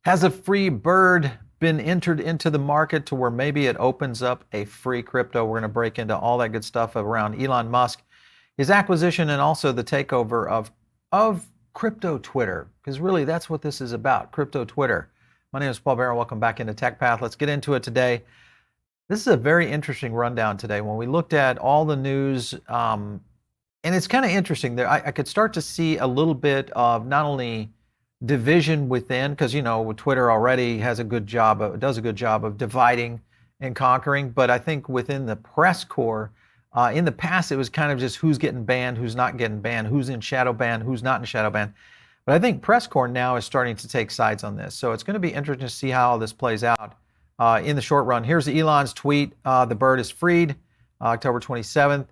Has a free bird been entered into the market to where maybe it opens up a free crypto? We're going to break into all that good stuff around Elon Musk, his acquisition, and also the takeover of crypto Twitter, because really that's what this is about, crypto Twitter. My name is Paul Barron. Welcome back into Tech Path. Let's get into it today. This is a very interesting rundown today. When we looked at all the news, and it's kind of interesting there, I could start to see a little bit of not only division within, because Twitter already does a good job of dividing and conquering, but I think within the press corps, in the past it was kind of just who's getting banned, who's not getting banned, who's in shadow ban, who's not in shadow ban. But I think press corps now is starting to take sides on this, so it's going to be interesting to see how all this plays out in the short run. Here's Elon's tweet: "The bird is freed, October 27th."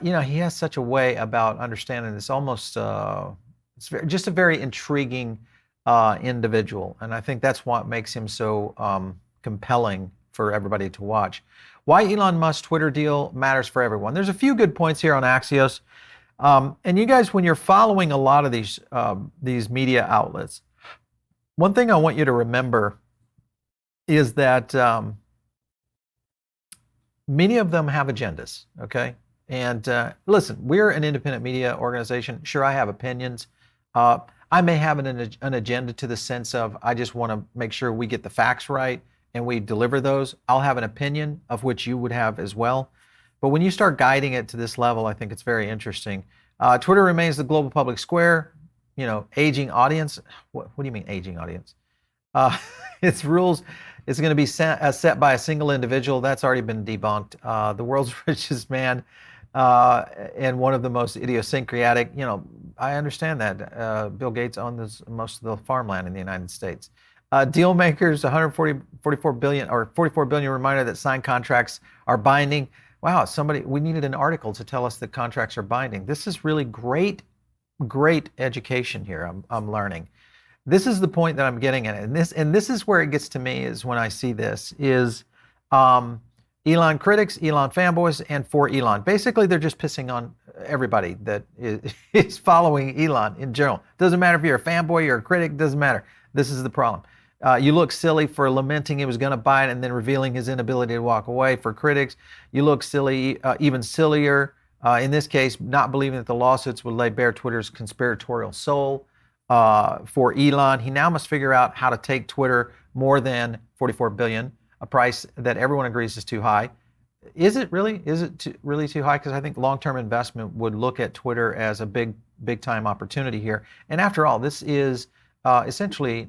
He has such a way about understanding this. Almost, it's just a very intriguing individual, and I think that's what makes him so compelling for everybody to watch. Why Elon Musk's Twitter deal matters for everyone. There's a few good points here on Axios, and you guys, when you're following a lot of these media outlets, one thing I want you to remember is that many of them have agendas. Okay. And listen, we're an independent media organization. Sure, I have opinions. I may have an agenda to the sense of I just want to make sure we get the facts right and we deliver those. I'll have an opinion of which you would have as well. But when you start guiding it to this level, I think it's very interesting. Twitter remains the global public square. Aging audience. What do you mean aging audience? Its rules is going to be set by a single individual. That's already been debunked. The world's richest man and one of the most idiosyncratic, I understand that. Bill Gates owns most of the farmland in the United States. Deal makers, 44 billion reminder that signed contracts are binding. Wow, we needed an article to tell us that contracts are binding. This is really great education here. I'm learning. This is the point that I'm getting at, and this is where it gets to me, is when I see this is Elon critics, Elon fanboys, and for Elon. Basically, they're just pissing on everybody that is following Elon in general. Doesn't matter if you're a fanboy, you're a critic, doesn't matter. This is the problem. You look silly for lamenting he was going to buy it and then revealing his inability to walk away. For critics, you look silly, even sillier. In this case, not believing that the lawsuits would lay bare Twitter's conspiratorial soul. For Elon, he now must figure out how to take Twitter more than 44 billion, a price that everyone agrees is too high. Is it really? Is it really too high? Because I think long-term investment would look at Twitter as a big time opportunity here. And after all, this is essentially,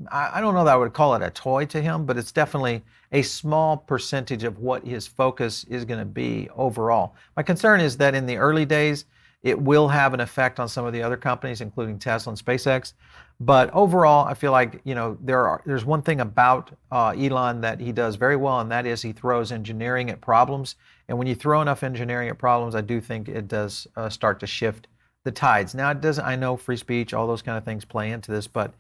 I don't know that I would call it a toy to him, but it's definitely a small percentage of what his focus is going to be overall. My concern is that in the early days, it will have an effect on some of the other companies, including Tesla and SpaceX. But overall, I feel like there's one thing about Elon that he does very well, and that is he throws engineering at problems. And when you throw enough engineering at problems, I do think it does start to shift the tides. Now, it doesn't. I know free speech, all those kind of things play into this, but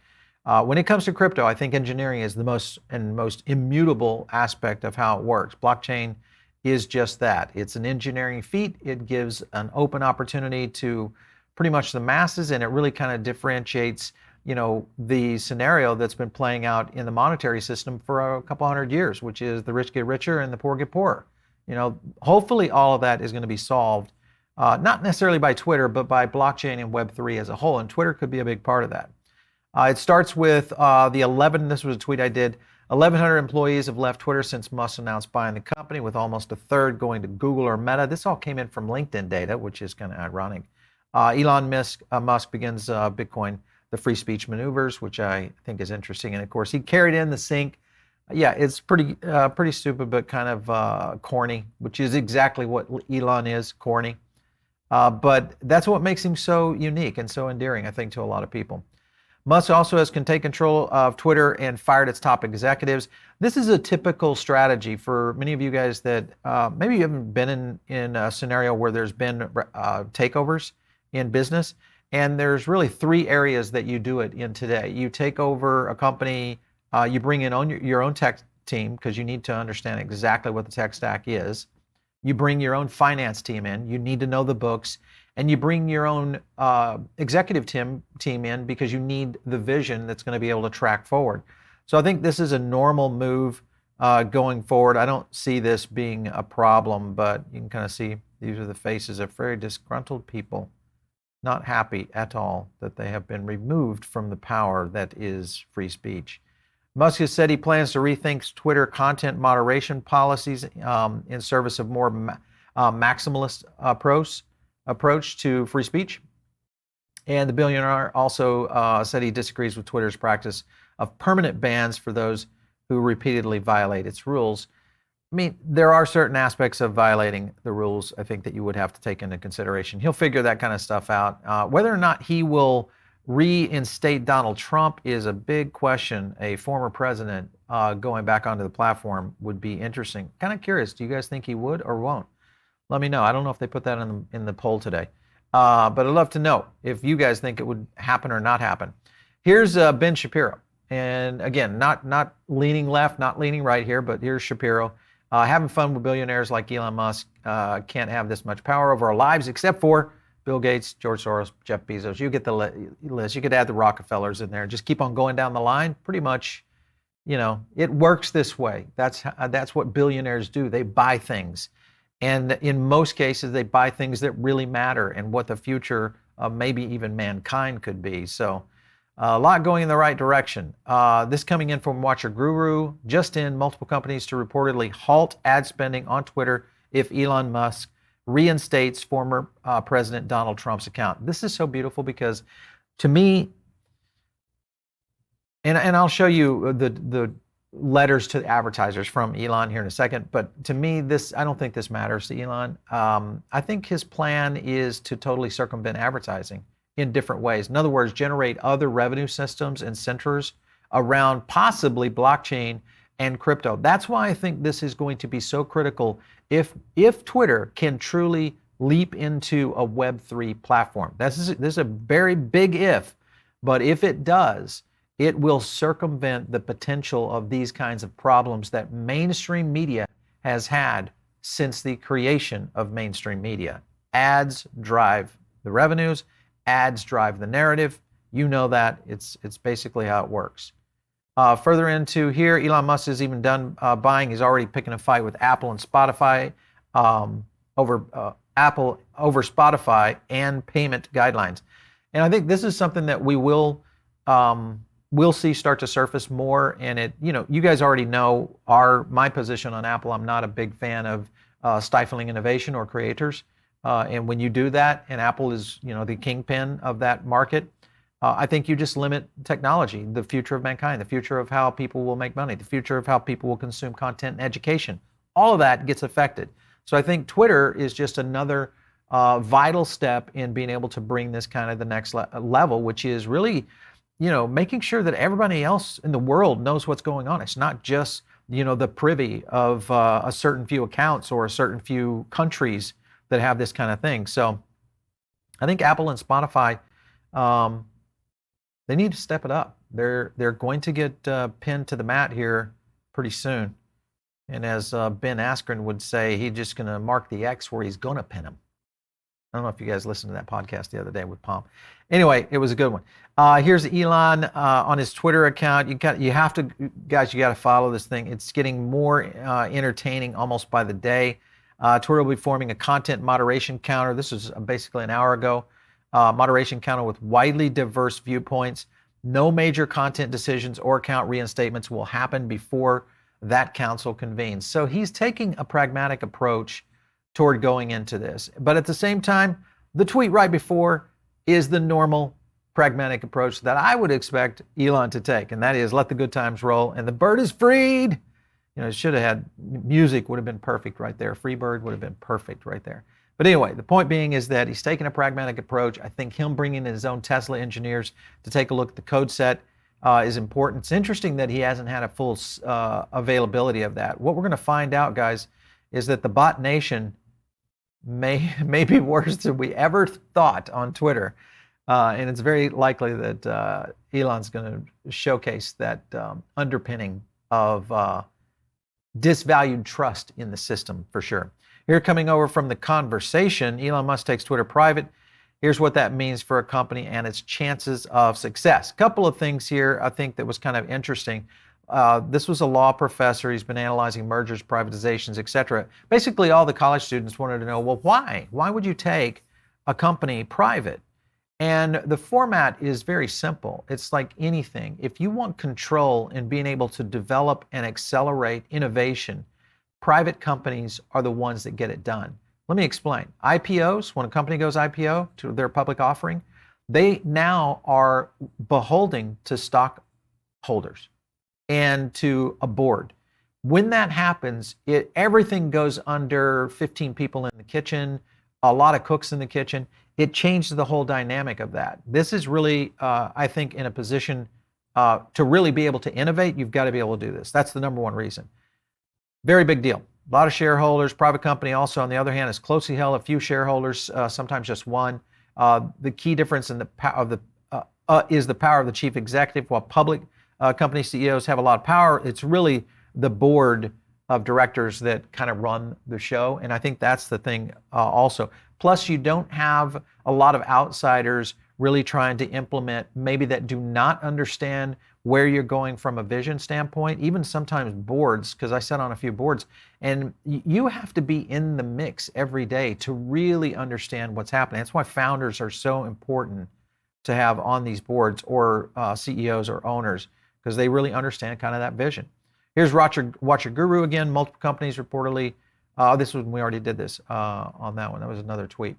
when it comes to crypto, I think engineering is the most immutable aspect of how it works. Blockchain is just that. It's an engineering feat. It gives an open opportunity to pretty much the masses, and it really kind of differentiates, the scenario that's been playing out in the monetary system for a couple hundred years, which is the rich get richer and the poor get poorer. Hopefully all of that is going to be solved, not necessarily by Twitter, but by blockchain and Web3 as a whole, and Twitter could be a big part of that. It starts with this was a tweet I did, 1,100 employees have left Twitter since Musk announced buying the company, with almost a third going to Google or Meta. This all came in from LinkedIn data, which is kind of ironic. Elon Musk begins Bitcoin, the free speech maneuvers, which I think is interesting. And of course, he carried in the sink. Yeah, it's pretty stupid, but kind of corny, which is exactly what Elon is, corny. But that's what makes him so unique and so endearing, I think, to a lot of people. Musk also can take control of Twitter and fired its top executives. This is a typical strategy for many of you guys that maybe you haven't been in a scenario where there's been takeovers in business. And there's really three areas that you do it in today. You take over a company, you bring in your own tech team because you need to understand exactly what the tech stack is. You bring your own finance team in. You need to know the books. and you bring your own executive team in because you need the vision that's going to be able to track forward. So I think this is a normal move going forward. I don't see this being a problem, but you can kind of see these are the faces of very disgruntled people, not happy at all that they have been removed from the power that is free speech. Musk has said he plans to rethink Twitter content moderation policies in service of more maximalist approach to free speech. And the billionaire also said he disagrees with Twitter's practice of permanent bans for those who repeatedly violate its rules. I mean, there are certain aspects of violating the rules, I think, that you would have to take into consideration. He'll figure that kind of stuff out. Whether or not he will reinstate Donald Trump is a big question. A former president going back onto the platform would be interesting. Kind of curious, do you guys think he would or won't? Let me know. I don't know if they put that in the poll today. But I'd love to know if you guys think it would happen or not happen. Here's Ben Shapiro. And again, not leaning left, not leaning right here, but here's Shapiro. Having fun with billionaires like Elon Musk can't have this much power over our lives, except for Bill Gates, George Soros, Jeff Bezos. You get the list. You could add the Rockefellers in there. Just keep on going down the line. Pretty much, it works this way. That's what billionaires do. They buy things. And in most cases, they buy things that really matter and what the future of maybe even mankind could be. So a lot going in the right direction. This coming in from Watcher Guru, just in multiple companies to reportedly halt ad spending on Twitter if Elon Musk reinstates former President Donald Trump's account. This is so beautiful because to me, and I'll show you the letters to the advertisers from Elon here in a second, but to me, I don't think this matters to Elon. I think his plan is to totally circumvent advertising in different ways. In other words, generate other revenue systems and centers around possibly blockchain and crypto. That's why I think this is going to be so critical if Twitter can truly leap into a Web3 platform. This is a very big if, but if it does, it will circumvent the potential of these kinds of problems that mainstream media has had since the creation of mainstream media. Ads drive the revenues, ads drive the narrative. You know that. It's basically how it works. Further into here, Elon Musk is even done buying. He's already picking a fight with Apple and Spotify over Spotify and payment guidelines. And I think this is something that we will see start to surface more. And you guys already know my position on Apple. I'm not a big fan of stifling innovation or creators. And when you do that, and Apple is the kingpin of that market, I think you just limit technology, the future of mankind, the future of how people will make money, the future of how people will consume content and education. All of that gets affected. So I think Twitter is just another vital step in being able to bring this kind of the next level, which is really, making sure that everybody else in the world knows what's going on. It's not just, the privy of a certain few accounts or a certain few countries that have this kind of thing. So I think Apple and Spotify, they need to step it up. They're going to get pinned to the mat here pretty soon. And as Ben Askren would say, he's just going to mark the X where he's going to pin him. I don't know if you guys listened to that podcast the other day with Pomp. Anyway, it was a good one. Here's Elon on his Twitter account. You got to follow this thing. It's getting more entertaining almost by the day. Twitter will be forming a content moderation counter. This was basically an hour ago. Moderation counter with widely diverse viewpoints. No major content decisions or account reinstatements will happen before that council convenes. So he's taking a pragmatic approach toward going into this. But at the same time, the tweet right before is the normal pragmatic approach that I would expect Elon to take, and that is let the good times roll and the bird is freed. It should have had music, would have been perfect right there. Free bird would have been perfect right there. But anyway, the point being is that he's taking a pragmatic approach. I think him bringing in his own Tesla engineers to take a look at the code set is important. It's interesting that he hasn't had a full availability of that. What we're going to find out, guys, is that the bot nation may be worse than we ever thought on Twitter. And it's very likely that Elon's going to showcase that underpinning of disvalued trust in the system for sure. Here coming over from The Conversation, Elon Musk takes Twitter private. Here's what that means for a company and its chances of success. A couple of things here I think that was kind of interesting. This was a law professor. He's been analyzing mergers, privatizations, etc. Basically, all the college students wanted to know, well, why? Why would you take a company private? And the format is very simple. It's like anything. If you want control in being able to develop and accelerate innovation, private companies are the ones that get it done. Let me explain. IPOs, when a company goes IPO to their public offering, they now are beholden to stockholders and to a board. When that happens, everything goes under 15 people in the kitchen, a lot of cooks in the kitchen. It changed the whole dynamic of that. This is really, I think, in a position to really be able to innovate, you've got to be able to do this. That's the number one reason. Very big deal. A lot of shareholders. Private company also, on the other hand, is closely held. A few shareholders, sometimes just one. The key difference in the power of is the power of the chief executive. While public company CEOs have a lot of power, it's really the board of directors that kind of run the show. And I think that's the thing also. Plus, you don't have a lot of outsiders really trying to implement, maybe that do not understand where you're going from a vision standpoint, even sometimes boards, because I sat on a few boards, and you have to be in the mix every day to really understand what's happening. That's why founders are so important to have on these boards, or CEOs or owners, because they really understand kind of that vision. Here's Watch Your Guru again. Multiple companies reportedly. This was when we already did this on that one. That was another tweet.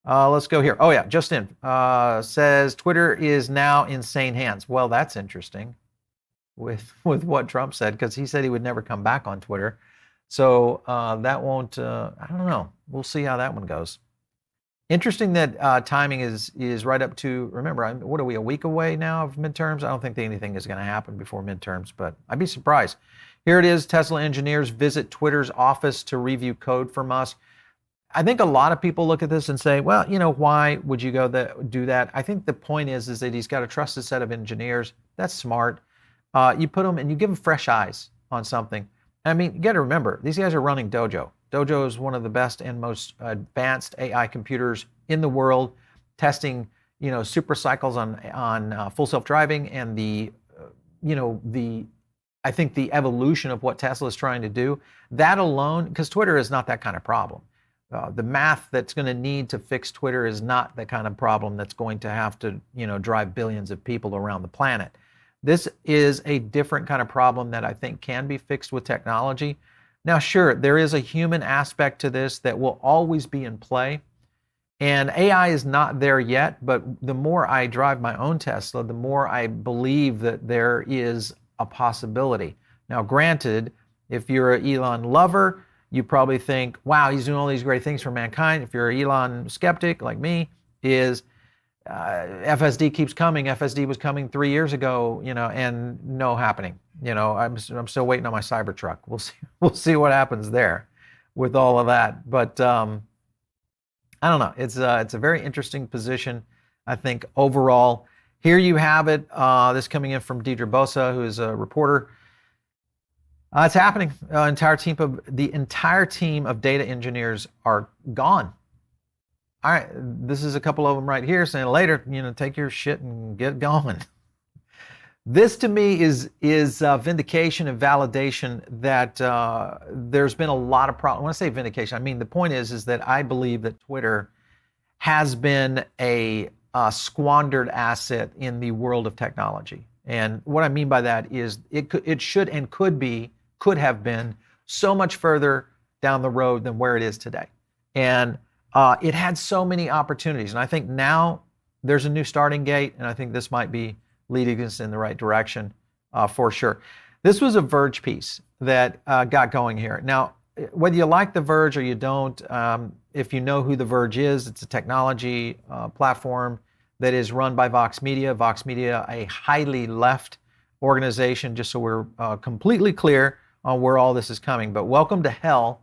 Let's go here. Oh yeah, just in. Says Twitter is now in sane hands. Well, that's interesting with what Trump said, because he said he would never come back on Twitter. So that won't, I don't know. We'll see how that one goes. Interesting that timing is right up to, remember, what are we, a week away now of midterms? I don't think anything is going to happen before midterms, but I'd be surprised. Here it is. Tesla engineers visit Twitter's office to review code from us. I think a lot of people look at this and say, well, you know, why would you go do that? I think the point is that he's got a trusted set of engineers. That's smart. You put them and you give them fresh eyes on something. I mean, you got to remember, these guys are running Dojo. Dojo is one of the best and most advanced AI computers in the world, testing, you know, super cycles on full self-driving, and I think the evolution of what Tesla is trying to do. That alone, because Twitter is not that kind of problem. The math that's going to need to fix Twitter is not the kind of problem that's going to have to, you know, drive billions of people around the planet. This is a different kind of problem that I think can be fixed with technology. Now, sure, there is a human aspect to this that will always be in play. And AI is not there yet, but the more I drive my own Tesla, the more I believe that there is a possibility. Now, granted, if you're an Elon lover, you probably think, wow, he's doing all these great things for mankind. If you're an Elon skeptic like me, FSD keeps coming. FSD was coming 3 years ago, you know, and no happening. You know, I'm still waiting on my Cybertruck. We'll see what happens there with all of that. But I don't know. It's a very interesting position, I think, overall. Here you have it. This coming in from Deidre Bosa, who is a reporter. It's happening. The entire team of data engineers are gone. All right, this is a couple of them right here saying later, you know, take your shit and get going. This to me is vindication and validation that there's been a lot of problems. When I say vindication, I mean the point is that I believe that Twitter has been a squandered asset in the world of technology. And what I mean by that is it should and could have been so much further down the road than where it is today. And it had so many opportunities. And I think now there's a new starting gate, and I think this might be leading us in the right direction for sure. This was a Verge piece that got going here. Now, whether you like The Verge or you don't, if you know who The Verge is, it's a technology platform that is run by Vox Media. Vox Media, a highly left organization, just so we're completely clear on where all this is coming. But welcome to hell,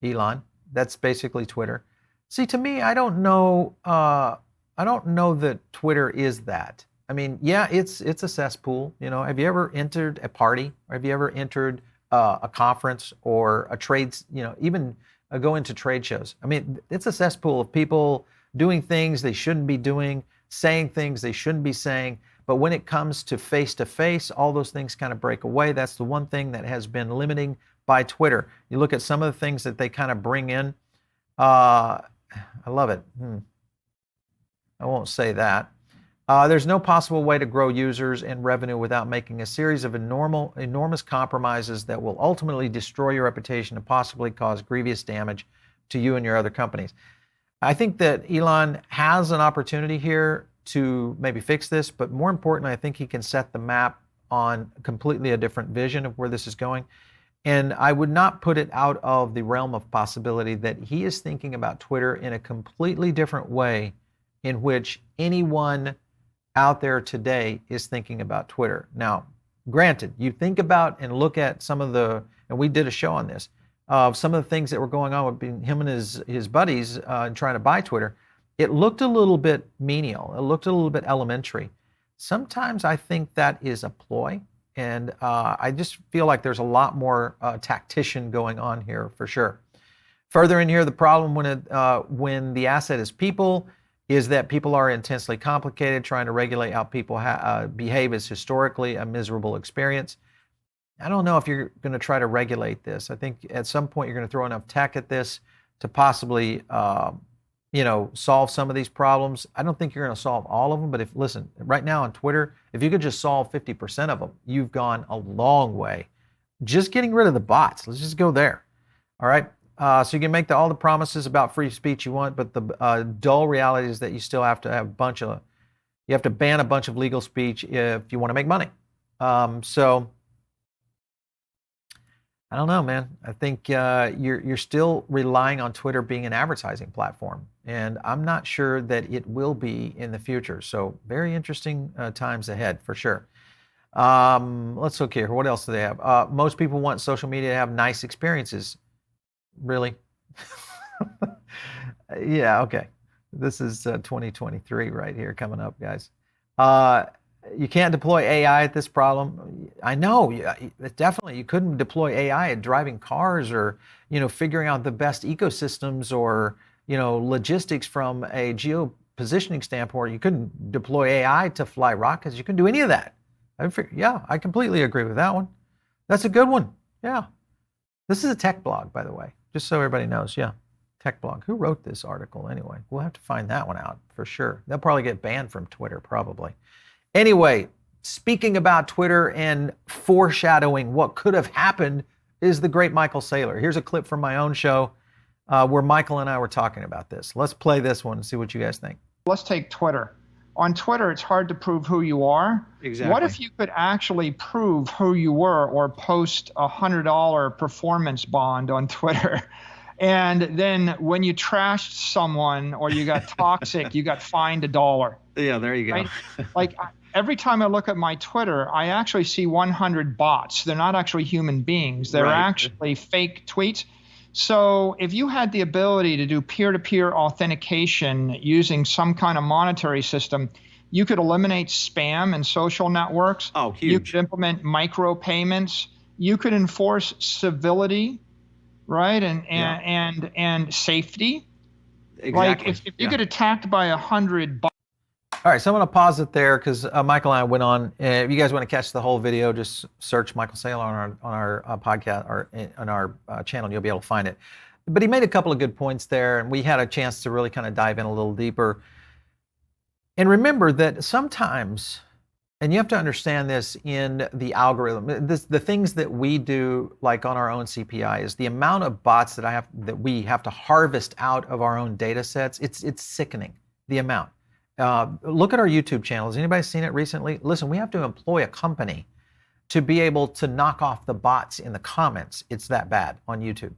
Elon. That's basically Twitter. See, to me, I don't know that Twitter is that. I mean, yeah, it's a cesspool. You know, have you ever entered a party, or have you ever entered a conference or a trade? You know, even go into trade shows. I mean, it's a cesspool of people doing things they shouldn't be doing, saying things they shouldn't be saying. But when it comes to face, all those things kind of break away. That's the one thing that has been limiting by Twitter. You look at some of the things that they kind of bring in. I love it. I won't say that. There's no possible way to grow users and revenue without making a series of enormous compromises that will ultimately destroy your reputation and possibly cause grievous damage to you and your other companies. I think that Elon has an opportunity here to maybe fix this, but more importantly, I think he can set the map on completely a different vision of where this is going. And I would not put it out of the realm of possibility that he is thinking about Twitter in a completely different way in which anyone out there today is thinking about Twitter. Now, granted, you think about and look at some of the, and we did a show on this, some of the things that were going on with him and his buddies trying to buy Twitter. It looked a little bit menial. It looked a little bit elementary. Sometimes I think that is a ploy, and I just feel like there's a lot more tactician going on here for sure. Further in here, the problem when the asset is people is that people are intensely complicated. Trying to regulate how people behave is historically a miserable experience. I don't know if you're going to try to regulate this. I think at some point you're going to throw enough tech at this to possibly solve some of these problems. I don't think you're going to solve all of them, but listen, right now on Twitter, if you could just solve 50% of them, you've gone a long way. Just getting rid of the bots. Let's just go there. All right. So you can make all the promises about free speech you want, but the dull reality is that you still have to have you have to ban a bunch of legal speech if you want to make money. So I don't know, man. I think you're still relying on Twitter being an advertising platform, and I'm not sure that it will be in the future. So very interesting times ahead for sure. Let's look here. What else do they have? Most people want social media to have nice experiences. Really? Yeah, okay. This is 2023 right here coming up, guys. You can't deploy AI at this problem. I know, definitely. You couldn't deploy AI at driving cars or, figuring out the best ecosystems or, logistics from a geo-positioning standpoint. You couldn't deploy AI to fly rockets. You couldn't do any of that. Yeah, I completely agree with that one. That's a good one. Yeah. This is a tech blog, by the way, just so everybody knows. Yeah, tech blog. Who wrote this article anyway? We'll have to find that one out for sure. They'll probably get banned from Twitter, probably. Anyway, speaking about Twitter and foreshadowing what could have happened is the great Michael Saylor. Here's a clip from my own show where Michael and I were talking about this. Let's play this one and see what you guys think. Let's take Twitter. On Twitter, it's hard to prove who you are. Exactly. What if you could actually prove who you were or post a $100 performance bond on Twitter? And then when you trashed someone or you got toxic, you got fined $1. Yeah, there you go. Right? Like every time I look at my Twitter, I actually see 100 bots. They're not actually human beings. They're actually fake tweets. So if you had the ability to do peer-to-peer authentication using some kind of monetary system, you could eliminate spam in social networks. Oh, huge. You could implement micropayments. You could enforce civility, right? And safety. Exactly. Like if you get attacked by 100 bots. All right, so I'm going to pause it there because Michael and I went on. If you guys want to catch the whole video, just search Michael Saylor on our podcast or on our channel, and you'll be able to find it. But he made a couple of good points there, and we had a chance to really kind of dive in a little deeper. And remember that sometimes, and you have to understand this in the algorithm, the things that we do, like on our own CPI, is the amount of bots that we have to harvest out of our own data sets. It's sickening, the amount. Look at our YouTube channel. Has anybody seen it recently? Listen, we have to employ a company to be able to knock off the bots in the comments. It's that bad on YouTube.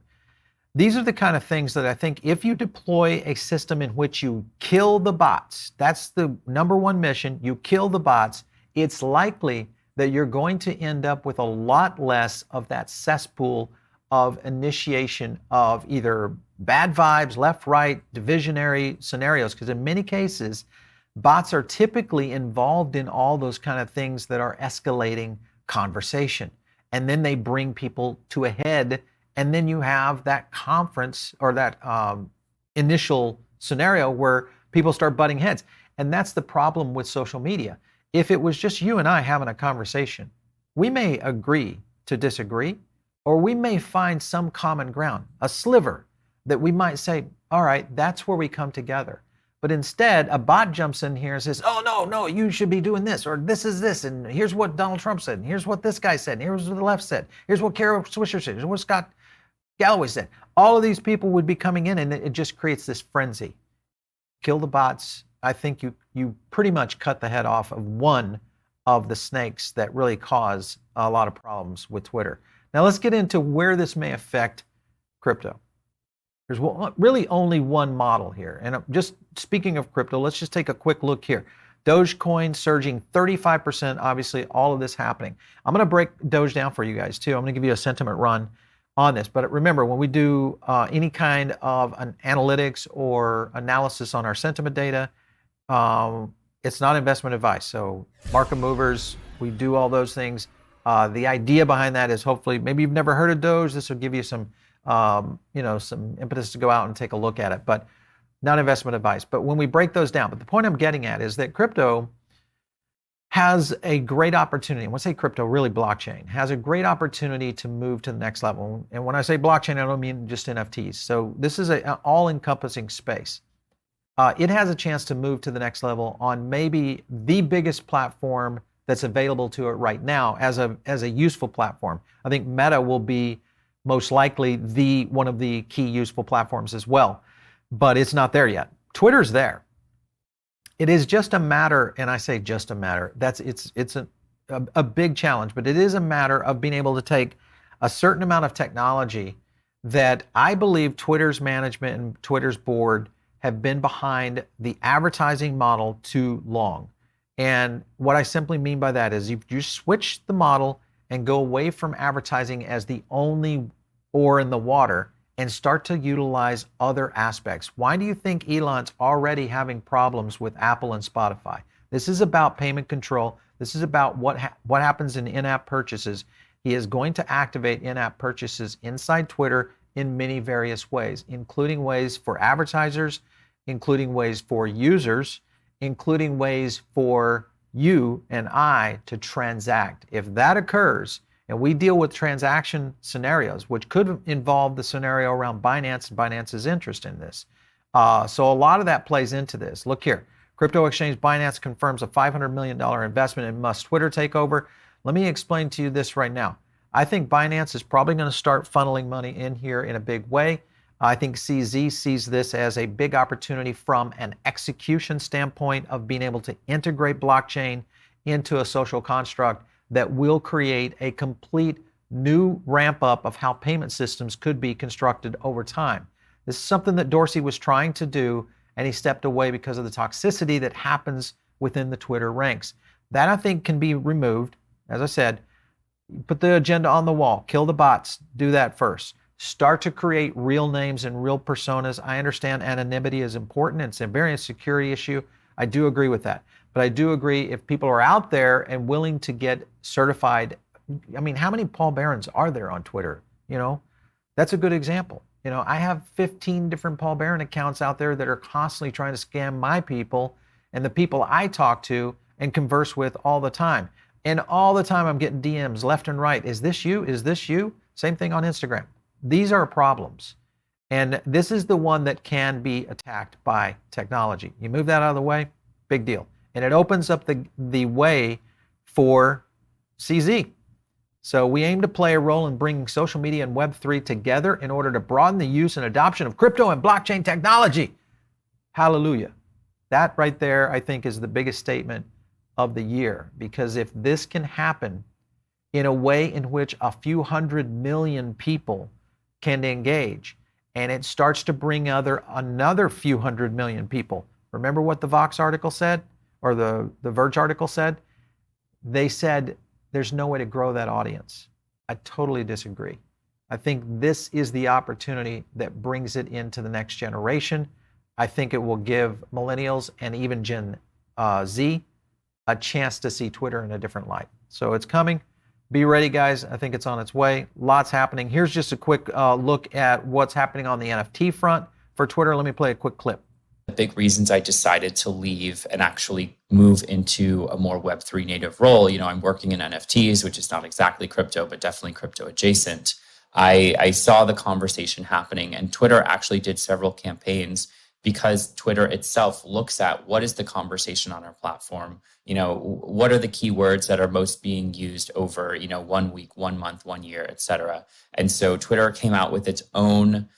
These are the kind of things that I think if you deploy a system in which you kill the bots, that's the number one mission, you kill the bots, it's likely that you're going to end up with a lot less of that cesspool of initiation of either bad vibes, left, right, divisionary scenarios, because in many cases, bots are typically involved in all those kind of things that are escalating conversation. And then they bring people to a head, and then you have that conference or that initial scenario where people start butting heads. And that's the problem with social media. If it was just you and I having a conversation, we may agree to disagree, or we may find some common ground, a sliver that we might say, all right, that's where we come together. But instead, a bot jumps in here and says, oh, no, you should be doing this, or this is this, and here's what Donald Trump said, and here's what this guy said, and here's what the left said, here's what Kara Swisher said, here's what Scott Galloway said. All of these people would be coming in, and it just creates this frenzy. Kill the bots. I think you pretty much cut the head off of one of the snakes that really cause a lot of problems with Twitter. Now let's get into where this may affect crypto. There's really only one model here. And just speaking of crypto, let's just take a quick look here. Dogecoin surging 35%, obviously all of this happening. I'm going to break Doge down for you guys too. I'm going to give you a sentiment run on this. But remember, when we do any kind of an analytics or analysis on our sentiment data, it's not investment advice. So market movers, we do all those things. The idea behind that is hopefully, maybe you've never heard of Doge. This will give you some some impetus to go out and take a look at it, but not investment advice. But when we break those down, but the point I'm getting at is that crypto has a great opportunity. When I say crypto, really blockchain, has a great opportunity to move to the next level. And when I say blockchain, I don't mean just NFTs. So this is an all-encompassing space. It has a chance to move to the next level on maybe the biggest platform that's available to it right now as a useful platform. I think Meta will be most likely one of the key useful platforms as well, but it's not there yet. Twitter's there. It is just a matter, and I say just a matter, it's a big challenge, but it is a matter of being able to take a certain amount of technology that I believe Twitter's management and Twitter's board have been behind the advertising model too long. And what I simply mean by that is you switch the model and go away from advertising as the only oar in the water and start to utilize other aspects. Why do you think Elon's already having problems with Apple and Spotify? This is about payment control. This is about what happens in in-app purchases. He is going to activate in-app purchases inside Twitter in many various ways, including ways for advertisers, including ways for users, including ways for you and I to transact. If that occurs, and we deal with transaction scenarios, which could involve the scenario around Binance and Binance's interest in this. So a lot of that plays into this. Look here, crypto exchange Binance confirms a $500 million investment in Musk's Twitter takeover. Let me explain to you this right now. I think Binance is probably going to start funneling money in here in a big way. I think CZ sees this as a big opportunity from an execution standpoint of being able to integrate blockchain into a social construct that will create a complete new ramp up of how payment systems could be constructed over time. This is something that Dorsey was trying to do, and he stepped away because of the toxicity that happens within the Twitter ranks. That I think can be removed. As I said, put the agenda on the wall, kill the bots, do that first. Start to create real names and real personas. I understand anonymity is important. It's a very security issue. I do agree with that. But I do agree if people are out there and willing to get certified. I mean, how many Paul Barons are there on Twitter? That's a good example. I have 15 different Paul Baron accounts out there that are constantly trying to scam my people and the people I talk to and converse with all the time. And all the time I'm getting DMs left and right. Is this you? Is this you? Same thing on Instagram. These are problems. And this is the one that can be attacked by technology. You move that out of the way, big deal. And it opens up the way for CZ. So we aim to play a role in bringing social media and Web3 together in order to broaden the use and adoption of crypto and blockchain technology. Hallelujah. That right there, I think, is the biggest statement of the year. Because if this can happen in a way in which a few 100 million people can engage, and it starts to bring another few 100 million people. Remember what the Vox article said, or the Verge article said? They said there's no way to grow that audience. I totally disagree. I think this is the opportunity that brings it into the next generation. I think it will give millennials and even Gen Z a chance to see Twitter in a different light. So it's coming. Be ready, guys. I think it's on its way. Lots happening. Here's just a quick look at what's happening on the NFT front for Twitter. Let me play a quick clip. big reasons I decided to leave and actually move into a more Web3 native role. I'm working in NFTs, which is not exactly crypto, but definitely crypto adjacent. I saw the conversation happening, and Twitter actually did several campaigns because Twitter itself looks at what is the conversation on our platform. What are the keywords that are most being used over, 1 week, 1 month, 1 year, et cetera. And so Twitter came out with its own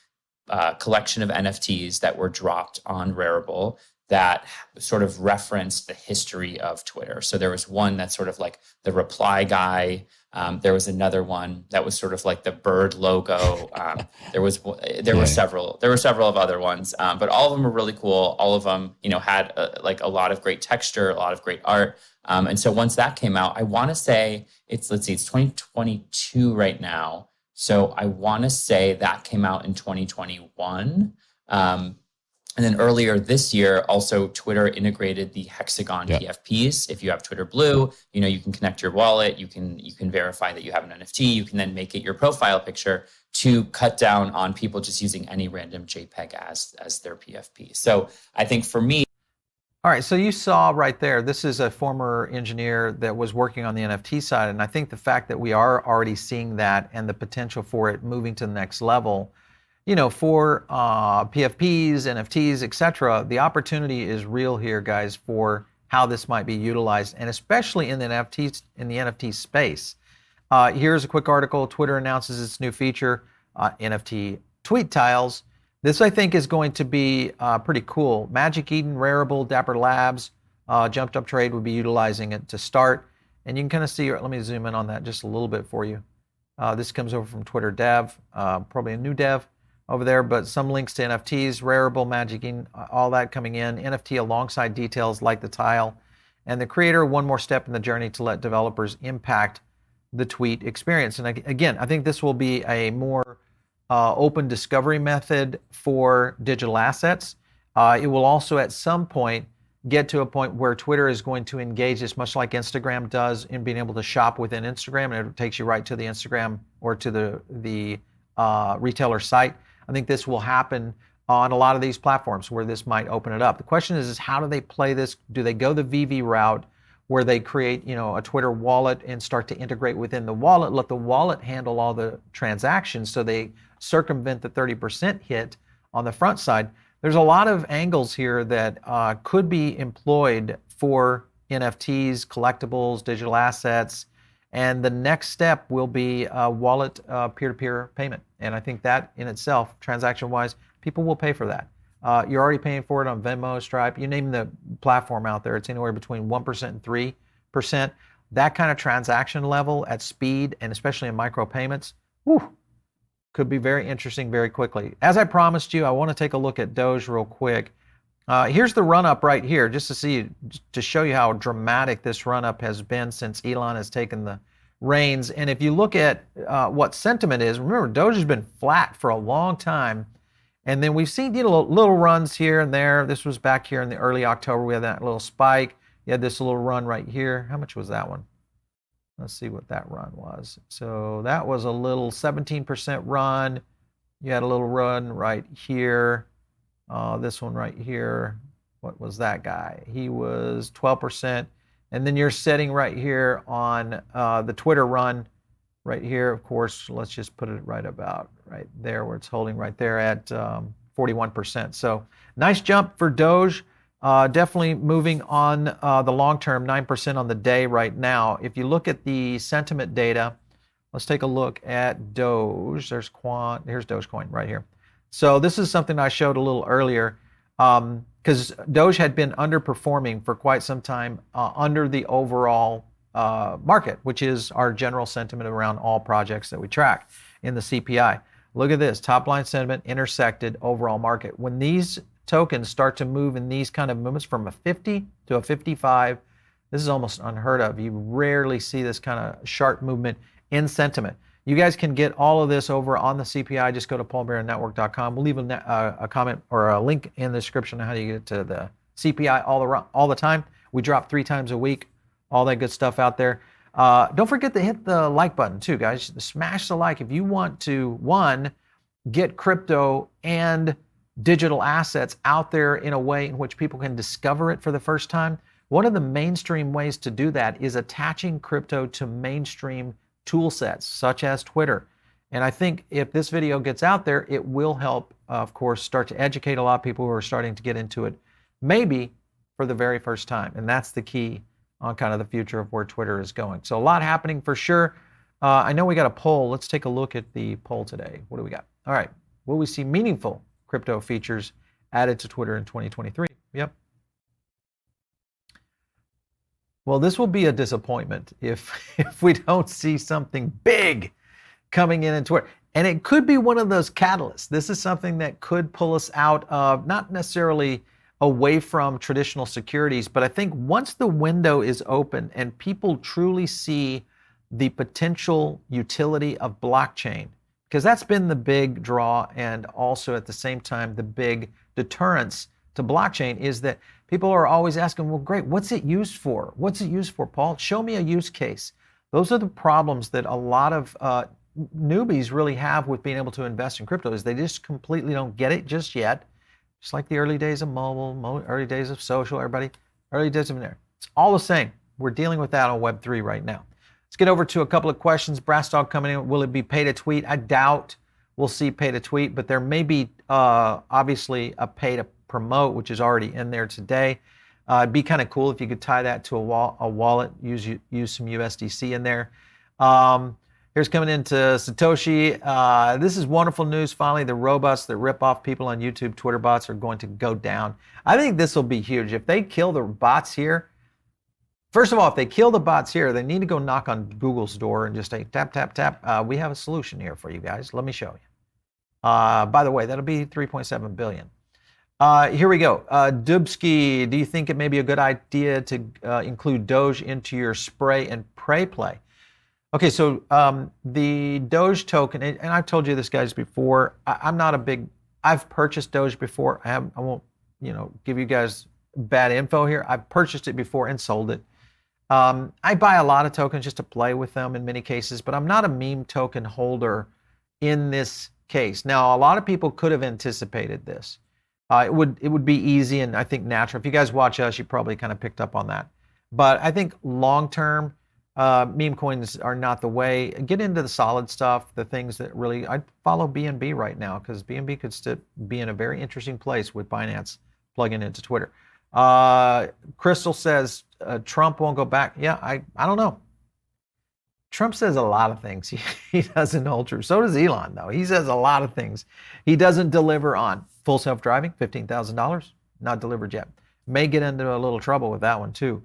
collection of NFTs that were dropped on Rarible that sort of referenced the history of Twitter. So there was one that's sort of like the reply guy. There was another one that was sort of like the bird logo. There were several of other ones, but all of them were really cool. All of them, had like a lot of great texture, a lot of great art. And so once that came out, I want to say it's 2022 right now. So I want to say that came out in 2021. And then earlier this year, also Twitter integrated the Hexagon PFPs. If you have Twitter Blue, you can connect your wallet. You can verify that you have an NFT. You can then make it your profile picture to cut down on people just using any random JPEG as their PFP. So I think for me. All right, so you saw right there, this is a former engineer that was working on the NFT side, and I think the fact that we are already seeing that and the potential for it moving to the next level, for PFPs, NFTs, etc., the opportunity is real here, guys, for how this might be utilized, and especially in the NFT space. Here's a quick article. Twitter announces its new feature, NFT tweet tiles. This, I think, is going to be pretty cool. Magic Eden, Rarible, Dapper Labs, Jumped Up Trade would be utilizing it to start. And you can kind of see, let me zoom in on that just a little bit for you. This comes over from Twitter Dev, probably a new dev over there, but some links to NFTs, Rarible, Magic Eden, all that coming in. NFT alongside details like the tile. And the creator, one more step in the journey to let developers impact the tweet experience. And again, I think this will be a more open discovery method for digital assets. It will also at some point get to a point where Twitter is going to engage this much like Instagram does in being able to shop within Instagram, and it takes you right to the Instagram or to the retailer site. I think this will happen on a lot of these platforms where this might open it up. The question is how do they play this? Do they go the VV route where they create, a Twitter wallet and start to integrate within the wallet, let the wallet handle all the transactions so they circumvent the 30% hit on the front side? There's a lot of angles here that could be employed for NFTs, collectibles, digital assets, and the next step will be wallet peer-to-peer payment. And I think that in itself, transaction-wise, people will pay for that. You're already paying for it on Venmo, Stripe, you name the platform out there. It's anywhere between 1% and 3%. That kind of transaction level at speed, and especially in micropayments, could be very interesting very quickly. As I promised you, I want to take a look at Doge real quick. Here's the run-up right here, just to show you how dramatic this run-up has been since Elon has taken the reins. And if you look at what sentiment is, remember, Doge has been flat for a long time. And then we've seen little runs here and there. This was back here in the early October. We had that little spike. You had this little run right here. How much was that one? Let's see what that run was. So that was a little 17% run. You had a little run right here. This one right here. What was that guy? He was 12%. And then you're sitting right here on the Twitter run right here. Of course, let's just put it right about right there where it's holding right there at 41%. So nice jump for Doge. Definitely moving on the long term, 9% on the day right now. If you look at the sentiment data, let's take a look at Doge. Here's Dogecoin right here. So this is something I showed a little earlier because Doge had been underperforming for quite some time under the overall market, which is our general sentiment around all projects that we track in the CPI. Look at this, top line sentiment intersected overall market. When these tokens start to move in these kind of movements from a 50 to a 55, this is almost unheard of. You rarely see this kind of sharp movement in sentiment. You guys can get all of this over on the CPI. Just go to paulbaronnetwork.com. We'll leave a comment or a link in the description on how you get to the CPI all the time. We drop 3 times a week, all that good stuff out there. Don't forget to hit the like button too, guys. Smash the like if you want to, one, get crypto and digital assets out there in a way in which people can discover it for the first time. One of the mainstream ways to do that is attaching crypto to mainstream tool sets, such as Twitter. And I think if this video gets out there, it will help, of course, start to educate a lot of people who are starting to get into it, maybe for the very first time. And that's the key on kind of the future of where Twitter is going. So a lot happening for sure. I know we got a poll. Let's take a look at the poll today. What do we got? All right. Will we see meaningful crypto features added to Twitter in 2023? Yep. Well, this will be a disappointment if we don't see something big coming in Twitter. And it could be one of those catalysts. This is something that could pull us out of, not necessarily away from traditional securities, but I think once the window is open and people truly see the potential utility of blockchain, because that's been the big draw, and also at the same time the big deterrence to blockchain is that people are always asking, well, great, what's it used for? What's it used for, Paul? Show me a use case. Those are the problems that a lot of newbies really have with being able to invest in crypto, is they just completely don't get it just yet. Just like the early days of mobile, early days of social, early days of there. It's all the same. We're dealing with that on Web3 right now. Let's get over to a couple of questions. Brass Dog coming in. Will it be pay to tweet? I doubt we'll see pay to tweet, but there may be obviously a pay to promote, which is already in there today. It'd be kind of cool if you could tie that to a wallet, use some USDC in there. Here's coming into Satoshi. This is wonderful news. Finally, the robots that rip off people on YouTube, Twitter bots, are going to go down. I think this will be huge. If they kill the bots here, first of all, if they kill the bots here, they need to go knock on Google's door and just say, tap, tap, tap. We have a solution here for you guys. Let me show you. By the way, that'll be 3.7 billion. Here we go. Dubsky, do you think it may be a good idea to include Doge into your spray and pray play? Okay, so the Doge token, and I've told you this, guys, before. I'm not a big. I've purchased Doge before. I won't, give you guys bad info here. I've purchased it before and sold it. I buy a lot of tokens just to play with them in many cases, but I'm not a meme token holder in this case. Now, a lot of people could have anticipated this. It would be easy and I think natural. If you guys watch us, you probably kind of picked up on that. But I think long term, meme coins are not the way. Get into the solid stuff, the things that really. I'd follow BNB right now, because BNB could still be in a very interesting place with Binance plugging into Twitter. Crystal says Trump won't go back. Yeah, I don't know. Trump says a lot of things he doesn't hold true. So does Elon, though. He says a lot of things he doesn't deliver on. Full self-driving, $15,000, not delivered yet. May get into a little trouble with that one too,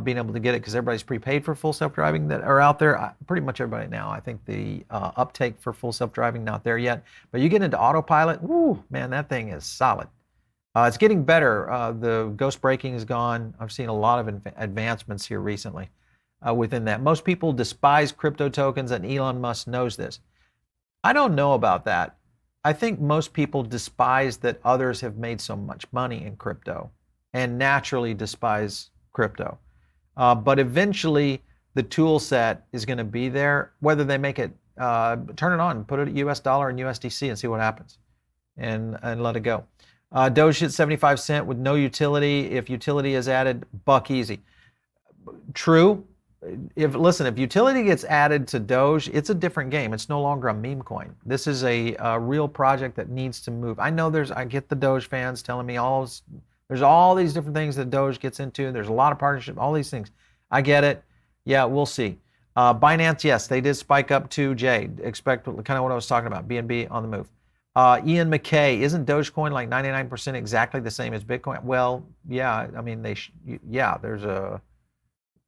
being able to get it, because everybody's prepaid for full self-driving that are out there. Pretty much everybody now. I think the uptake for full self-driving not there yet. But you get into autopilot, woo, man, that thing is solid. It's getting better. The ghost braking is gone. I've seen a lot of advancements here recently within that. Most people despise crypto tokens, and Elon Musk knows this. I don't know about that. I think most people despise that others have made so much money in crypto and naturally despise crypto. But eventually the tool set is going to be there, whether they make it, turn it on, put it at US dollar and USDC and see what happens and let it go. Doge hit 75 cents with no utility. If utility is added, buck easy. True. If utility gets added to Doge, it's a different game. It's no longer a meme coin. This is a real project that needs to move. I know I get the Doge fans telling me there's all these different things that Doge gets into. There's a lot of partnership, all these things. I get it. Yeah, we'll see. Binance, yes, they did spike up to J. Expect kind of what I was talking about, BNB on the move. Ian McKay, isn't Dogecoin like 99% exactly the same as Bitcoin? Well, yeah, I mean,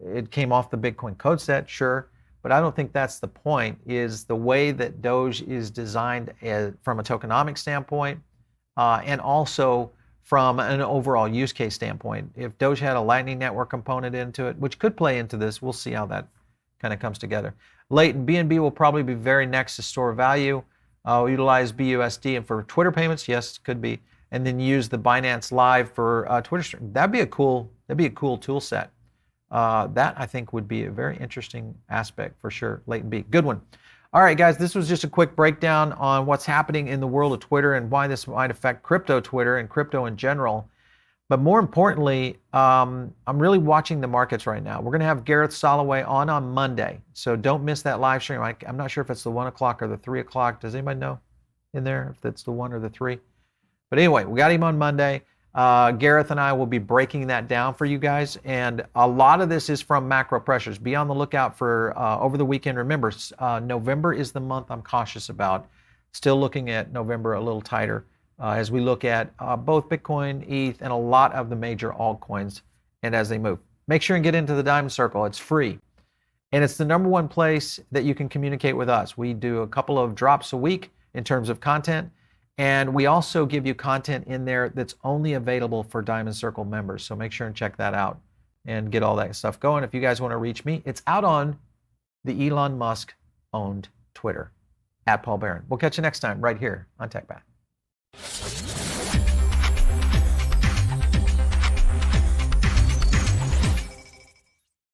it came off the Bitcoin code set, sure, but I don't think that's the point. Is the way that Doge is designed from a tokenomics standpoint, and also from an overall use case standpoint. If Doge had a Lightning Network component into it, which could play into this, we'll see how that kind of comes together. Latent BNB will probably be very next to store value. Utilize BUSD and for Twitter payments, yes, could be, and then use the Binance Live for Twitter stream. That'd be a cool tool set. That I think would be a very interesting aspect for sure. Latent B, good one. All right, guys, this was just a quick breakdown on what's happening in the world of Twitter and why this might affect crypto Twitter and crypto in general. But more importantly, I'm really watching the markets right now. We're going to have Gareth Soloway on Monday, so don't miss that live stream. I'm not sure if it's the 1 o'clock or the 3 o'clock. Does anybody know in there if it's the 1 or the 3? But anyway, we got him on Monday. Gareth and I will be breaking that down for you guys. And a lot of this is from macro pressures. Be on the lookout for over the weekend. Remember, November is the month I'm cautious about. Still looking at November a little tighter as we look at both Bitcoin, ETH, and a lot of the major altcoins and as they move. Make sure and get into the Diamond Circle. It's free. And it's the #1 place that you can communicate with us. We do a couple of drops a week in terms of content. And we also give you content in there that's only available for Diamond Circle members. So make sure and check that out and get all that stuff going. If you guys want to reach me, it's out on the Elon Musk owned Twitter, @Paul Barron. We'll catch you next time right here on TechPath.